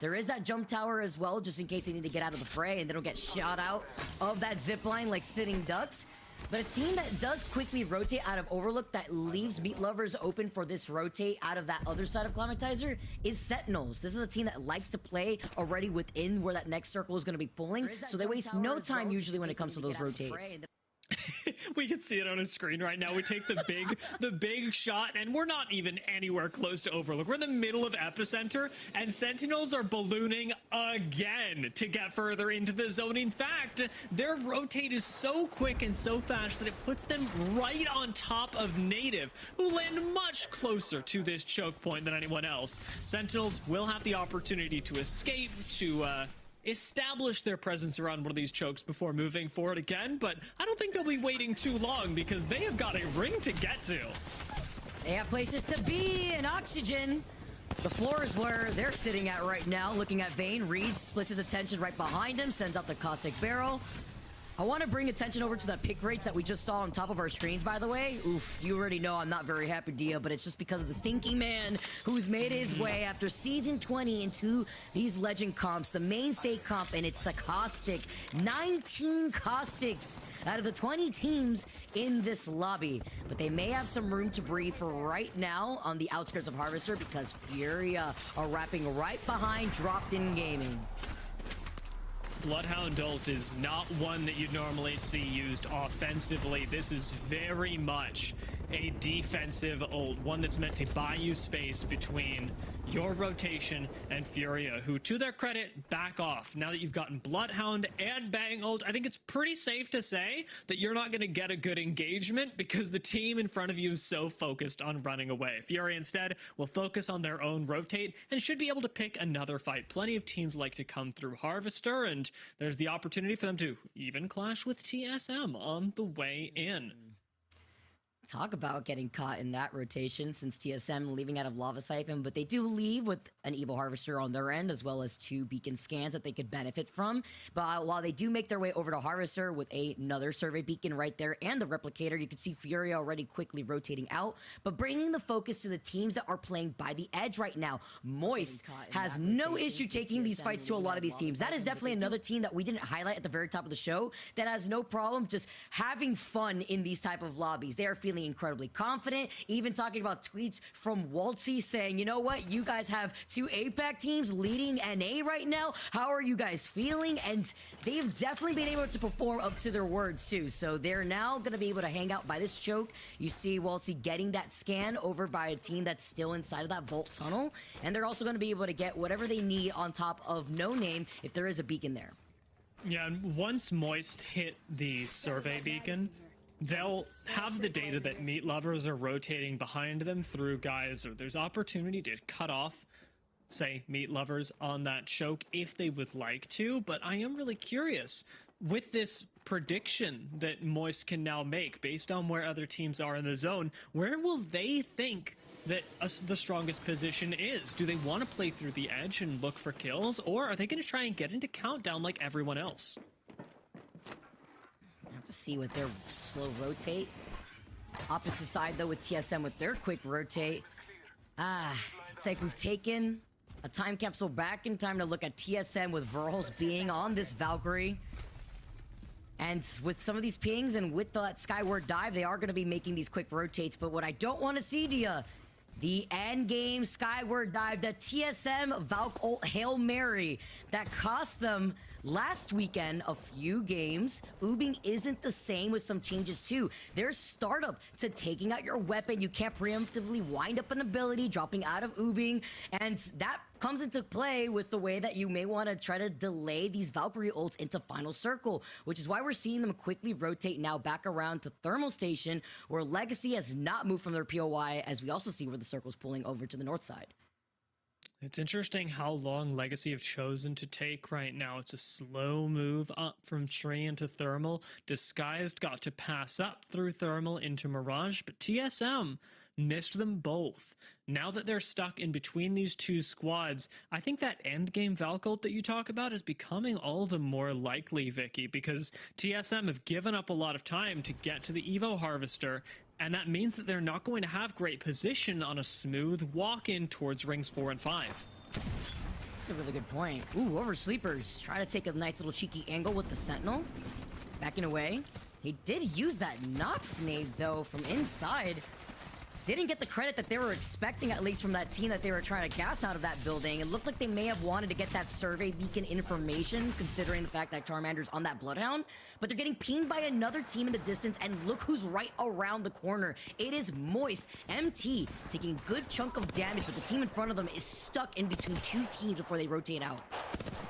There is that jump tower as well, just in case they need to get out of the fray and they don't get shot out of that zip line like sitting ducks. But a team that does quickly rotate out of Overlook, that leaves Meat Lovers open for this rotate out of that other side of Climatizer, is Sentinels. This is a team that likes to play already within where that next circle is going to be pulling, so they waste no time usually when it comes to those rotates. We can see it on a screen right now. We take the big shot, and we're not even anywhere close to Overlook. We're in the middle of Epicenter, and Sentinels are ballooning again to get further into the zone. In fact, their rotate is so quick and so fast that it puts them right on top of Native, who land much closer to this choke point than anyone else. Sentinels will have the opportunity to escape, to establish their presence around one of these chokes before moving forward again, but I don't think they'll be waiting too long because they have got a ring to get to. They have places to be and oxygen. The floor is where they're sitting at right now, looking at Vayne. Reed splits his attention right behind him, sends out the caustic barrel. I want to bring attention over to the pick rates that we just saw on top of our screens, by the way. Oof, you already know I'm not very happy, Dia, but it's just because of the stinky man who's made his way after Season 20 into these Legend comps, the mainstay comp, and it's the Caustic. 19 Caustics out of the 20 teams in this lobby. But they may have some room to breathe for right now on the outskirts of Harvester because Furia are wrapping right behind Dropped In Gaming. Bloodhound ult is not one that you'd normally see used offensively. This is very much a defensive ult, one that's meant to buy you space between your rotation and Furia, who, to their credit, back off. Now that you've gotten Bloodhound and Bang ult, I think it's pretty safe to say that you're not going to get a good engagement because the team in front of you is so focused on running away. Furia instead will focus on their own rotate and should be able to pick another fight. Plenty of teams like to come through Harvester, and there's the opportunity for them to even clash with TSM on the way in. Talk about getting caught in that rotation since TSM leaving out of Lava Siphon, but they do leave with an Evil Harvester on their end, as well as 2 beacon scans that they could benefit from. But while they do make their way over to Harvester with another survey beacon right there and the replicator, you can see Furia already quickly rotating out, but bringing the focus to the teams that are playing by the edge right now. Moist has no issue taking these fights to a lot of these teams. That is definitely another team that we didn't highlight at the very top of the show that has no problem just having fun in these type of lobbies. They are feeling incredibly confident, even talking about tweets from Waltzy saying, you know what, you guys have 2 APAC teams leading NA right now. How are you guys feeling? And they've definitely been able to perform up to their words too. So they're now going to be able to hang out by this choke. You see Waltzy getting that scan over by a team that's still inside of that vault tunnel. And they're also going to be able to get whatever they need on top of No Name if there is a beacon there. Yeah, and once Moist hit the survey beacon, they'll have the data that Meat Lovers are rotating behind them through Geyser. There's opportunity to cut off, say, Meat Lovers on that choke if they would like to, but I am really curious with this prediction that Moist can now make based on where other teams are in the zone. Where will they think that the strongest position is? Do they want to play through the edge and look for kills, or are they going to try and get into countdown like everyone else? Have to see with their slow rotate. Opposite side though with TSM with their quick rotate. It's like we've taken a time capsule back in time to look at TSM with Verhulst being on this Valkyrie. And with some of these pings and with that skyward dive, they are going to be making these quick rotates. But what I don't want to see, Dia, the end game skyward dive, the TSM Valk ult Hail Mary that cost them last weekend a few games. Ubing isn't the same with some changes too. There's startup to taking out your weapon. You can't preemptively wind up an ability, dropping out of Ubing, and that comes into play with the way that you may want to try to delay these Valkyrie ults into Final Circle, which is why we're seeing them quickly rotate now back around to Thermal Station, where Legacy has not moved from their POI, as we also see where the circle's pulling over to the north side. It's interesting how long Legacy have chosen to take right now. It's a slow move up from Tree into Thermal. Disguised got to pass up through Thermal into Mirage, but TSM missed them both. Now that they're stuck in between these two squads, I think that endgame Valk ult that you talk about is becoming all the more likely, Vicky, because TSM have given up a lot of time to get to the Evo Harvester, and that means that they're not going to have great position on a smooth walk-in towards rings 4 and 5. That's a really good point. Ooh, oversleepers. Try to take a nice little cheeky angle with the Sentinel. Backing away. He did use that Nox nade, though, from inside. Didn't get the credit that they were expecting, at least from that team that they were trying to gas out of that building. It looked like they may have wanted to get that survey beacon information, considering the fact that Charmander's on that Bloodhound. But they're getting pinged by another team in the distance, and look who's right around the corner. It is Moist. MT taking a good chunk of damage, but the team in front of them is stuck in between two teams before they rotate out.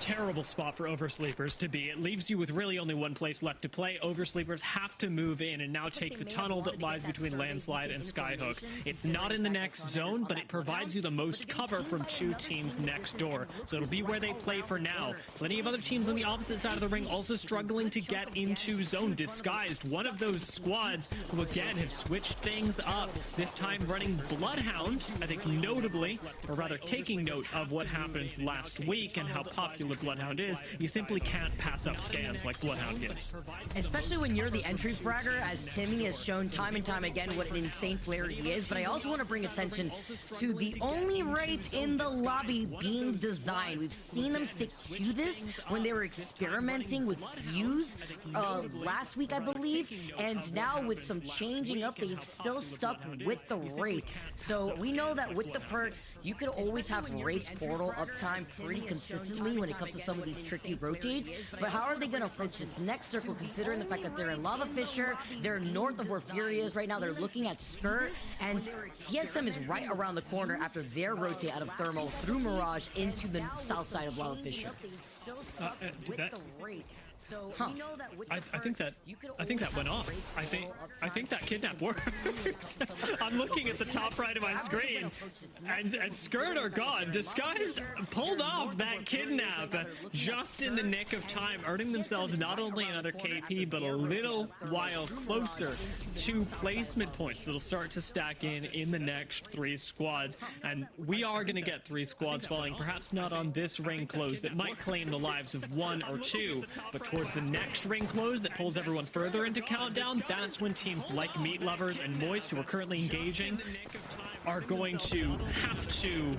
Terrible spot for Oversleepers to be. It leaves you with really only one place left to play. Oversleepers have to move in and now take the tunnel that lies between Landslide and Skyhook. It's not in the next zone, but it provides you the most cover from two teams next door. So it'll be where they play for now. Plenty of other teams on the opposite side of the ring also struggling to get into zone. Disguised, one of those squads who again have switched things up. This time running Bloodhound, I think notably, or rather taking note of what happened last week and how popular Bloodhound is. You simply can't pass up scans like Bloodhound gives. Especially when you're the entry fragger, as Timmy has shown time and time again what an insane player he is. But I also want to bring attention to the only Wraith in the lobby being designed. We've seen them stick to this when they were experimenting with Fuse last week, I believe. And now with some changing up, they've still stuck with the Wraith. So we know that with the perks, you could always have Wraith's portal uptime pretty consistently when it comes to some of these tricky rotates. But how are they going to approach this next circle, considering the fact that they're in Lava Fissure, they're north of where Fury is right now, they're looking at Skirt, and TSM is right around the corner after their rotate out of Thermal through Mirage into the south side of Lava Fissure. So I think that went off. I think that kidnap worked. I'm looking at the top right of my screen, and Skirt are gone. Disguised pulled off that kidnap just in the nick of time, earning themselves not only another KP but a little while closer to placement points that'll start to stack in the next three squads. And we are going to get three squads falling, perhaps not on this ring close that might claim the lives of one or two, but towards the next ring close that pulls everyone further into Countdown. That's when teams like Meat Lovers and Moist, who are currently engaging, are going to have to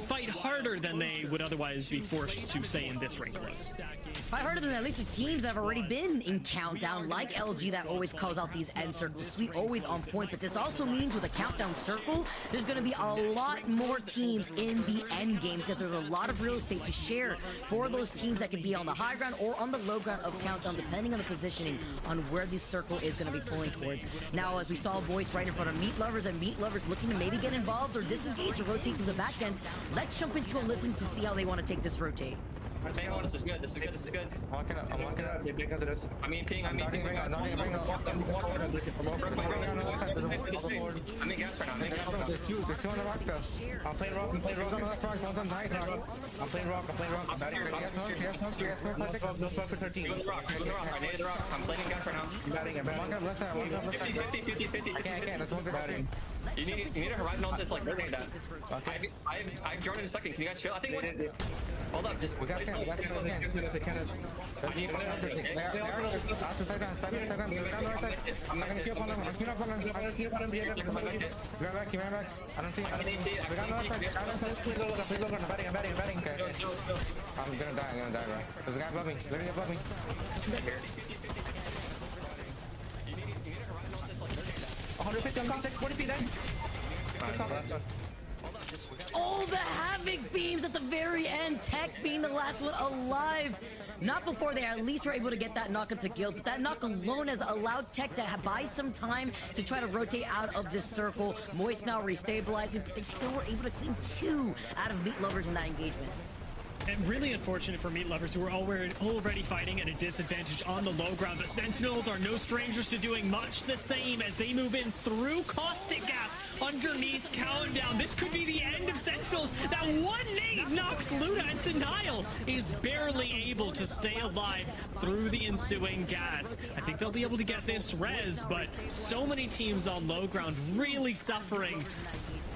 fight harder than they would otherwise be forced to, say, in this ring close. Fight harder than at least the teams that have already been in Countdown, like LG, that always calls out these end circles. Sweet always on point, but this also means with a Countdown circle, there's going to be a lot more teams in the end game because there's a lot of real estate to share for those teams that can be on the high ground or on the low ground of Countdown, depending on the positioning on where this circle is going to be pulling towards. Now, as we saw Voice right in front of Meat Lovers, and Meat Lovers looking to maybe get involved or disengage or rotate to the back end, let's jump into a listen to see how they want to take this rotate. Hang on, this is good. This is good. This is good. I'm walking up. They break under this. I mean, ping. I mean, ping. Bring up. I'm in gas right now. There's two on the rock though. I'm playing rock. One's on the left rock. One's on the right rock. I'm playing rock. No smoke for 13. Go in the rock. I needed the rock. I'm playing gas right now. I'm walking up left side. 50. I can't. Let's walk the battery. You need a horizon on this, like, rotate that. I've joined in a second. Can you guys chill? I think hold up, just play slow. I need I'm gonna die, bro. There's a guy above me. Literally above me. Here. 150 on contact. 40 feet then. Oh, the Havoc beams at the very end. Tech being the last one alive. Not before they at least were able to get that knock into guild, but that knock alone has allowed Tech to buy some time to try to rotate out of this circle. Moist now restabilizing, but they still were able to claim 2 out of Meat Lovers in that engagement. And really unfortunate for Meat Lovers, who are already fighting at a disadvantage on the low ground. But Sentinels are no strangers to doing much the same as they move in through Caustic Gas underneath Countdown. This could be the end of Sentinels. That one nade knocks Luna, and Senile is barely able to stay alive through the ensuing gas. I think they'll be able to get this res, but so many teams on low ground really suffering.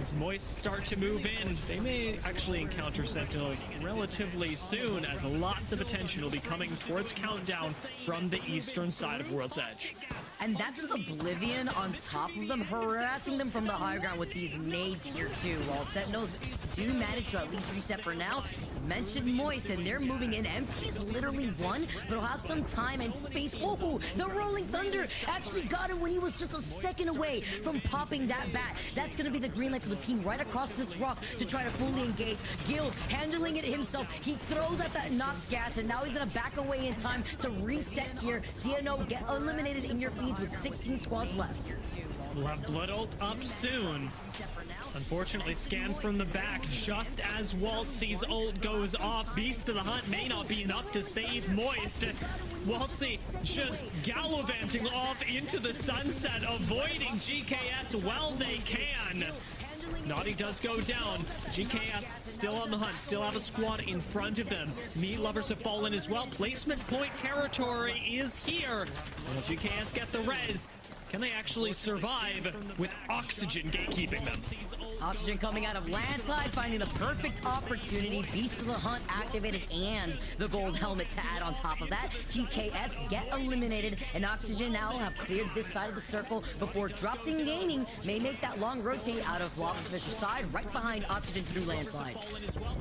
As Moist start to move in, they may actually encounter Sentinels relatively soon, as lots of attention will be coming towards Countdown from the eastern side of World's Edge. And that's with Oblivion on top of them, harassing them from the high ground with these nades here too. While Sentinels do manage to at least reset for now, mentioned Moist, and they're moving in. MT's literally won, but he'll have some time and space. Oh, the Rolling Thunder actually got him when he was just a second away from popping that bat. That's going to be the green light for the team right across this rock to try to fully engage. Guild handling it himself. He throws at that Nox gas, and now he's going to back away in time to reset here. DNO get eliminated in your feeds with 16 squads left. We'll have Blood ult up soon. Unfortunately, scanned from the back just as Waltzy's ult goes off. Beast of the Hunt may not be enough to save Moist. Waltzy just gallivanting off into the sunset, avoiding GKS while they can. Naughty does go down. GKS still on the hunt, still have a squad in front of them. Meat Lovers have fallen as well. Placement point territory is here. Will GKS get the res? Can they actually survive with Oxygen gatekeeping them? Oxygen coming out of Landslide, finding the perfect opportunity. Beast of the Hunt activated and the gold helmet to add on top of that. GKS get eliminated, and Oxygen now have cleared this side of the circle before Dropped In Gaming may make that long rotate out of Lobsterfish's side, right behind Oxygen through Landslide.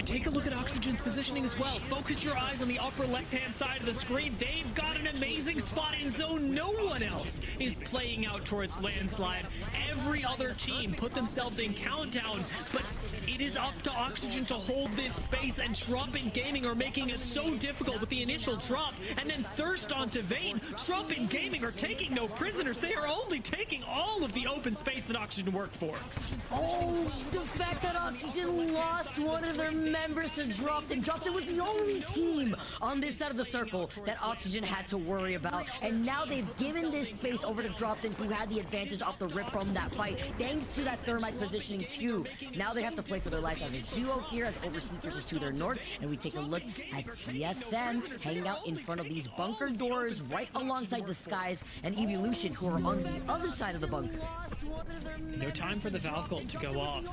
Take a look at Oxygen's positioning as well. Focus your eyes on the upper left-hand side of the screen. They've got an amazing spot in zone. No one else is playing out towards Landslide. Every other team put themselves in countdown, but it is up to Oxygen to hold this space, and Drop In Gaming are making it so difficult with the initial drop, and then Thirst onto Vayne. Drop In Gaming are taking no prisoners. They are only taking all of the open space that Oxygen worked for. Oh, the fact that Oxygen lost one of their members to Dropped In. Dropped In was the only team on this side of the circle that Oxygen had to worry about, and now they've given this space over to Dropped In, who had the advantage off the rip from that fight, thanks to that thermite positioning too. Now they have to play for their life as a duo here as Oversleep versus to their north, and we take a look at TSM hanging out in front of these bunker doors right alongside the Skies and Evolution, who are on the other side of the bunker. No time for the Valkyrie to go off.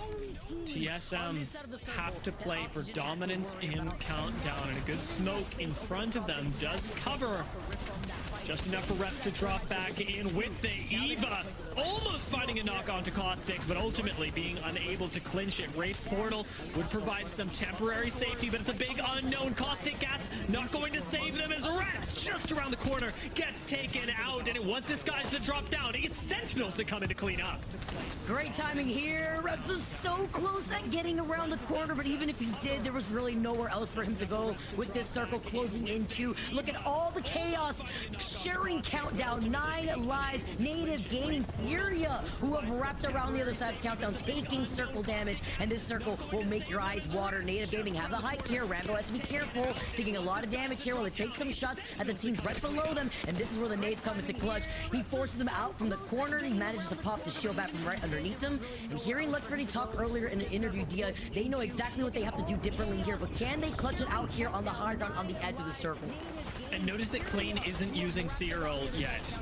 TSM have to play for dominance in Countdown, and a good smoke in front of them does cover just enough for Rep to drop back in with the Eva. Almost finding a knock onto Caustic, but ultimately being unable to clinch it. Wraith Portal would provide some temporary safety, but it's a big unknown. Caustic Gas not going to save them as Reps just around the corner gets taken out, and it was Disguise that dropped down. It's Sentinels that come in to clean up. Great timing here. Reps was so close at getting around the corner, but even if he did, there was really nowhere else for him to go with this circle closing into. Look at all the chaos sharing Countdown. 9 lives. Native Gaming Furia, who have wrapped around the other side of Countdown, taking circle damage, and this circle will make your eyes water. Native Gaming have the hike here. Rambo has to be careful, taking a lot of damage here while they take some shots at the teams right below them, and this is where the nades come into clutch. He forces them out from the corner, and he manages to pop the shield back from right underneath them. And hearing Luxferty talk earlier in the interview, Dia, they know exactly what they have to do differently here, but can they clutch it out here on the high ground on the edge of the circle? And notice that Clean isn't using Cyril yet.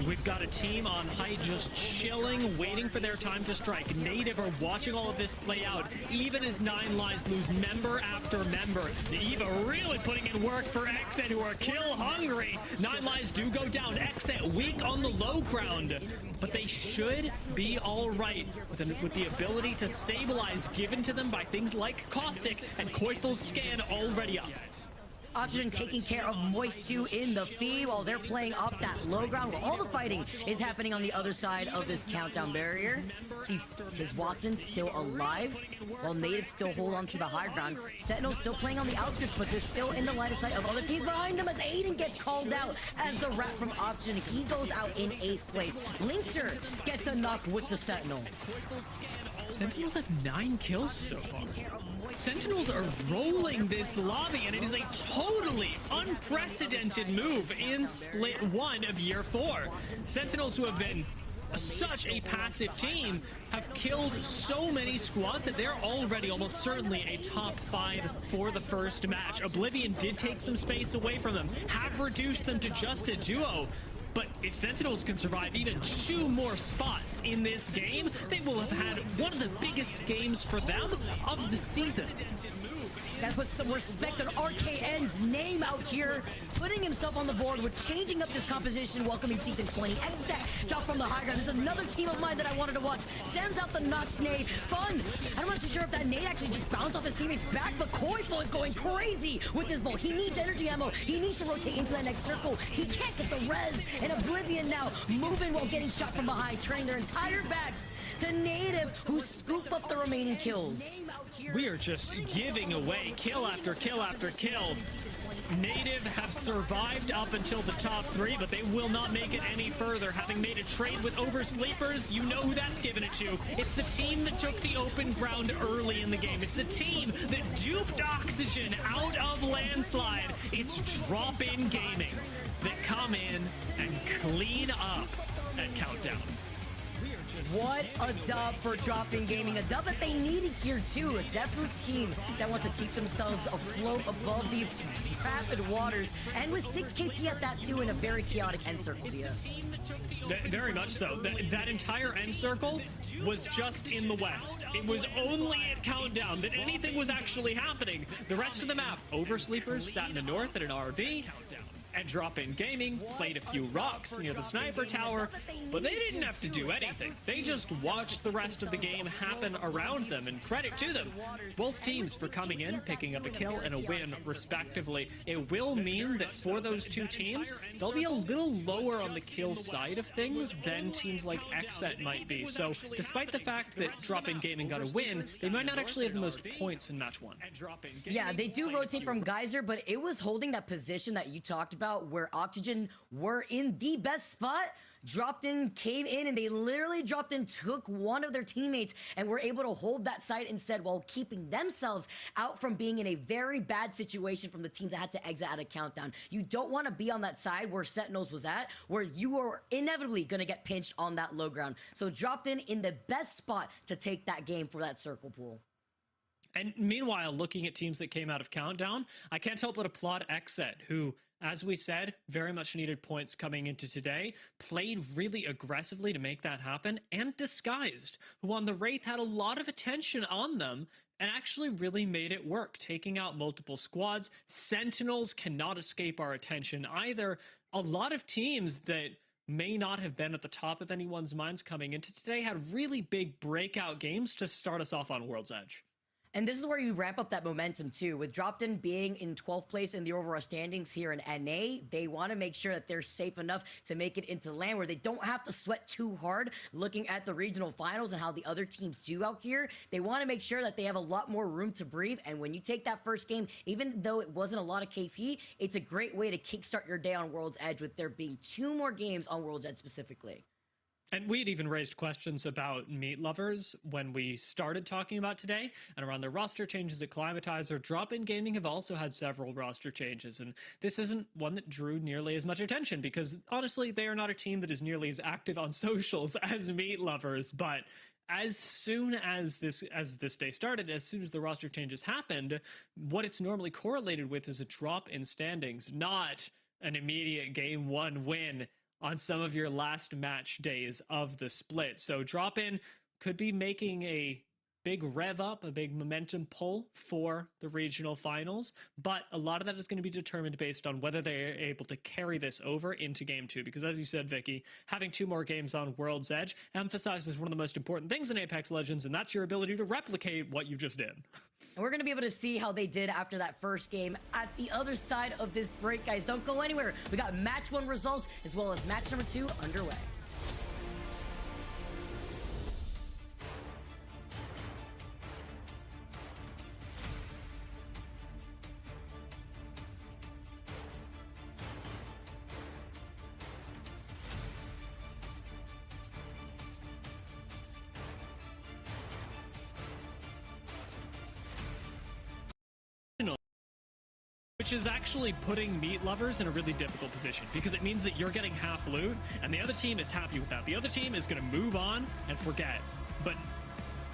We've got a team on height just chilling, waiting for their time to strike. Native are watching all of this play out, even as 9 Lives lose member after member. The Eva really putting in work for Exit, who are kill hungry. 9 Lives do go down. Exit weak on the low ground, but they should be all right with the ability to stabilize given to them by things like Caustic and Koithel's scan already up. Oxygen taking care of Moist 2 in the feed while they're playing up that low ground where all the fighting is happening on the other side of this Countdown barrier. See, is Watson still alive while Native still hold on to the high ground. Sentinel's still playing on the outskirts, but they're still in the line of sight of other teams behind them as Aiden gets called out as the wrap from Oxygen. He goes out in 8th place. Linkser gets a knock with the Sentinel. Sentinels have 9 kills so far. Sentinels are rolling this lobby, and it is a totally unprecedented move in Split 1 of Year 4. Sentinels, who have been such a passive team, have killed so many squads that they're already almost certainly a top 5 for the first match. Oblivion did take some space away from them, have reduced them to just a duo. But if Sentinels can survive even 2 more spots in this game, they will have had one of the biggest games for them of the season. Gotta put some respect on RKN's name out here, putting himself on the board with changing up this composition, welcoming season 20. Exec drop from the high ground. There's another team of mine that I wanted to watch. Sends out the Nox nade. Fun. I'm not too sure if that nade actually just bounced off his teammate's back, but Koifo is going crazy with this Volt. He needs energy ammo. He needs to rotate into that next circle. He can't get the res. And Oblivion now moving while getting shot from behind, turning their entire backs to Native, who scoop up the remaining kills. We are just giving away kill after kill after kill. Native have survived up until the top 3, but they will not make it any further. Having made a trade with Oversleepers, you know who that's given it to. It's the team that took the open ground early in the game. It's the team that duped Oxygen out of Landslide. It's Drop-In Gaming that come in and clean up at Countdown. What a dub for Drop-In Gaming. A dub that they needed here too. A definite team that wants to keep themselves afloat above these rapid waters. And with 6 KP at that too in a very chaotic end circle, Dia. Very much so. That entire end circle was just in the west. It was only at Countdown that anything was actually happening. The rest of the map, Oversleepers sat in the north at an RV. And Drop-In Gaming played a few rocks near the sniper tower, but they didn't have to do anything. They just watched the rest of the game happen around them, and credit to them. Both teams for coming in, picking up a kill and a win, respectively. It will mean that for those two teams, they'll be a little lower on the kill side of things than teams like Xset might be. So, despite the fact that Drop-In Gaming got a win, they might not actually have the most points in match 1. Yeah, they do rotate from Geyser, but it was holding that position that you talked about where Oxygen were in the best spot. Dropped in, came in, and they literally dropped in, took one of their teammates, and were able to hold that site instead while keeping themselves out from being in a very bad situation from the teams that had to exit out of Countdown. You don't want to be on that side where Sentinels was at, where you are inevitably going to get pinched on that low ground. So dropped in the best spot to take that game for that circle pool. And meanwhile, looking at teams that came out of Countdown, I can't help but applaud Xset, who, as we said, very much needed points coming into today, played really aggressively to make that happen, and Disguised, who on the Wraith had a lot of attention on them and actually really made it work, taking out multiple squads. Sentinels cannot escape our attention either. A lot of teams that may not have been at the top of anyone's minds coming into today had really big breakout games to start us off on World's Edge. And this is where you ramp up that momentum too. With Dropped-In being in 12th place in the overall standings here in NA, they want to make sure that they're safe enough to make it into LAN where they don't have to sweat too hard looking at the regional finals and how the other teams do out here. They want to make sure that they have a lot more room to breathe. And when you take that first game, even though it wasn't a lot of KP, it's a great way to kickstart your day on World's Edge with there being 2 more games on World's Edge specifically. And we had even raised questions about meat lovers when we started talking about today, and around their roster changes at Climatizer. Drop-In Gaming have also had several roster changes, and this isn't one that drew nearly as much attention because honestly, they are not a team that is nearly as active on socials as meat lovers. But as soon as this day started, as soon as the roster changes happened, what it's normally correlated with is a drop in standings, not an immediate game 1 win on some of your last match days of the split. So Drop-In could be making a big rev up, a big momentum pull for the regional finals, but a lot of that is going to be determined based on whether they're able to carry this over into game 2, because as you said, Vicky, having 2 more games on World's Edge emphasizes one of the most important things in Apex Legends, and that's your ability to replicate what you just did. And we're going to be able to see how they did after that first game at the other side of this break, guys. Don't go anywhere. We got match 1 results as well as match number 2 underway. Which is actually putting meat lovers in a really difficult position because it means that you're getting half loot and the other team is happy with that. The other team is going to move on and forget. But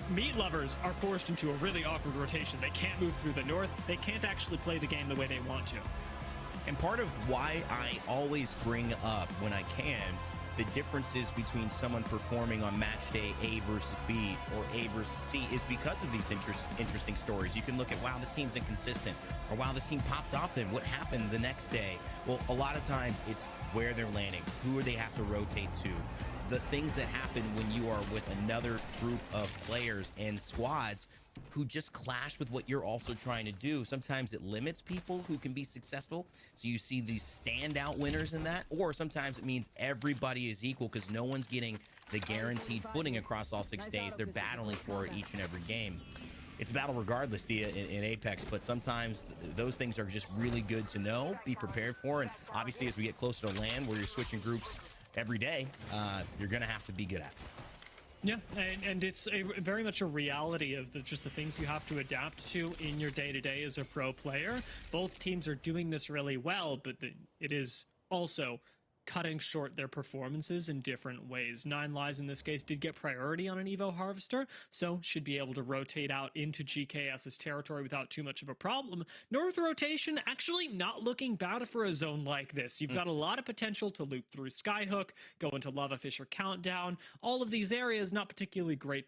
meat lovers are forced into a really awkward rotation. They can't move through the north. They can't actually play the game the way they want to. And part of why I always bring up when I can the differences between someone performing on match day A versus B or A versus C is because of these interesting stories. You can look at, wow, this team's inconsistent, or wow, this team popped off, then what happened the next day? Well, a lot of times it's where they're landing, who they have to rotate to, the things that happen when you are with another group of players and squads who just clash with what you're also trying to do. Sometimes it limits people who can be successful. So you see these standout winners in that, or sometimes it means everybody is equal because no one's getting the guaranteed footing across all 6 days. They're battling for it each and every game. It's a battle regardless, Dia, in Apex, but sometimes those things are just really good to know, be prepared for. And obviously, as we get closer to LAN, where you're switching groups every day, you're going to have to be good at it. Yeah, and it's very much a reality of just the things you have to adapt to in your day-to-day as a pro player. Both teams are doing this really well, but it is also cutting short their performances in different ways. Nine Lives in this case did get priority on an Evo Harvester, so should be able to rotate out into GKS's territory without too much of a problem. North rotation actually not looking bad for a zone like this. You've got a lot of potential to loop through Skyhook, go into Lava Fisher Countdown. All of these areas not particularly great to